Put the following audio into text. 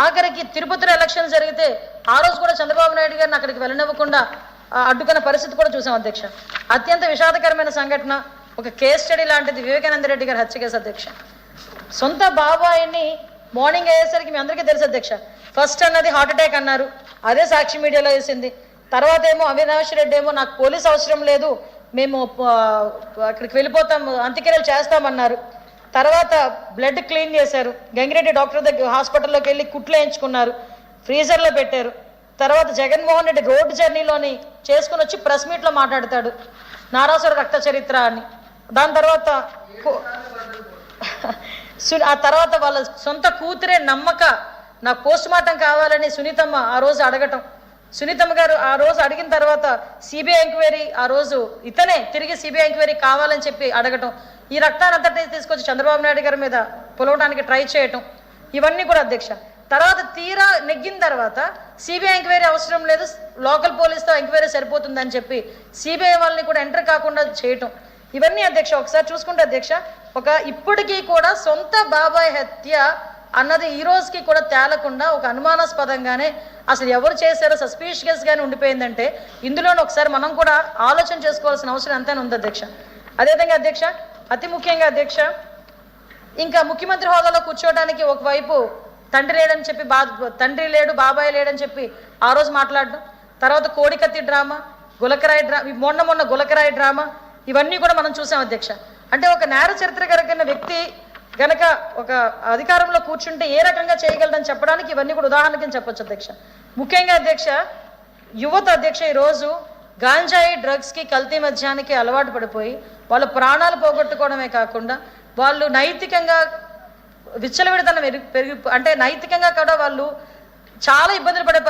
ఆఖరికి తిరుపతిలో ఎలక్షన్ జరిగితే ఆ రోజు కూడా చంద్రబాబు నాయుడు గారిని అక్కడికి వెళ్ళనివ్వకుండా అడ్డుకున్న పరిస్థితి కూడా చూసాం అధ్యక్ష. అత్యంత విషాదకరమైన సంఘటన, ఒక కేస్ స్టడీ లాంటిది వివేకానంద రెడ్డి గారి హత్య కేసు అధ్యక్ష. సొంత బాబాయిని మార్నింగ్ అయ్యేసరికి మీ అందరికీ తెలుసు అధ్యక్ష, ఫస్ట్ అన్నది హార్ట్ అటాక్ అన్నారు, అదే సాక్షి మీడియాలో వేసింది. తర్వాత ఏమో అవినాష్ రెడ్డి ఏమో నాకు పోలీస్ అవసరం లేదు, మేము అక్కడికి వెళ్ళిపోతాం, అంత్యక్రియలు చేస్తామన్నారు. తర్వాత బ్లడ్ క్లీన్ చేశారు, గంగిరెడ్డి డాక్టర్ దగ్గర హాస్పిటల్లోకి వెళ్ళి కుట్లు వేయించుకున్నారు, ఫ్రీజర్లో పెట్టారు. తర్వాత జగన్మోహన్ రెడ్డి రోడ్డు జర్నీలోని చేసుకుని వచ్చి ప్రెస్ మీట్లో మాట్లాడతాడు నారాసుర రక్త చరిత్ర అని. దాని తర్వాత ఆ తర్వాత వాళ్ళ సొంత కూతురే నమ్మక నాకు పోస్ట్ మార్టం కావాలని సునీతమ్మ ఆ రోజు అడగటం, సునీతమ్మ గారు ఆ రోజు అడిగిన తర్వాత సిబిఐ ఎంక్వైరీ ఆ రోజు ఇతనే తిరిగి సిబిఐ ఎంక్వైరీ కావాలని చెప్పి అడగటం, ఈ రక్తాన్ని అంతటినీ తీసుకొచ్చి చంద్రబాబు నాయుడు గారి మీద పొలవడానికి ట్రై చేయటం, ఇవన్నీ కూడా అధ్యక్ష. తర్వాత తీరా నెగ్గిన తర్వాత సిబిఐ ఎంక్వైరీ అవసరం లేదు, లోకల్ పోలీస్తో ఎంక్వైరీ సరిపోతుందని చెప్పి సిబిఐ వాళ్ళని కూడా ఎంటర్ కాకుండా చేయటం, ఇవన్నీ అధ్యక్ష ఒకసారి చూసుకుంటే అధ్యక్ష, ఒక ఇప్పటికీ కూడా సొంత బాబాయ్ హత్య అన్నది ఈ రోజుకి కూడా తేలకుండా ఒక అనుమానాస్పదంగానే అసలు ఎవరు చేశారో సస్పీషియస్గానే ఉండిపోయిందంటే ఇందులోనే ఒకసారి మనం కూడా ఆలోచన చేసుకోవాల్సిన అవసరం ఎంతైనా ఉంది అధ్యక్ష. అదేవిధంగా అధ్యక్ష, అతి ముఖ్యంగా అధ్యక్ష, ఇంకా ముఖ్యమంత్రి హోదాలో కూర్చోవడానికి ఒకవైపు తండ్రి లేడని చెప్పి తండ్రి లేడు బాబాయ్ లేడని చెప్పి ఆ రోజు మాట్లాడడం, తర్వాత కోడికత్తి డ్రామా, గులకరాయి మొన్న గులకరాయి డ్రామా, ఇవన్నీ కూడా మనం చూసాం అధ్యక్ష. అంటే ఒక నేర చరిత్ర కలిగిన వ్యక్తి గనక ఒక అధికారంలో కూర్చుంటే ఏ రకంగా చేయగలడని చెప్పడానికి ఇవన్నీ కూడా ఉదాహరణకి చెప్పొచ్చు అధ్యక్ష. ముఖ్యంగా అధ్యక్ష, యువత అధ్యక్ష ఈరోజు గాంజాయి డ్రగ్స్కి కల్తీ మద్యానికి అలవాటు పడిపోయి వాళ్ళ ప్రాణాలు పోగొట్టుకోవడమే కాకుండా వాళ్ళు నైతికంగా విచ్చలవిడితనం అంటే నైతికంగా కూడా వాళ్ళు చాలా ఇబ్బందులు పడే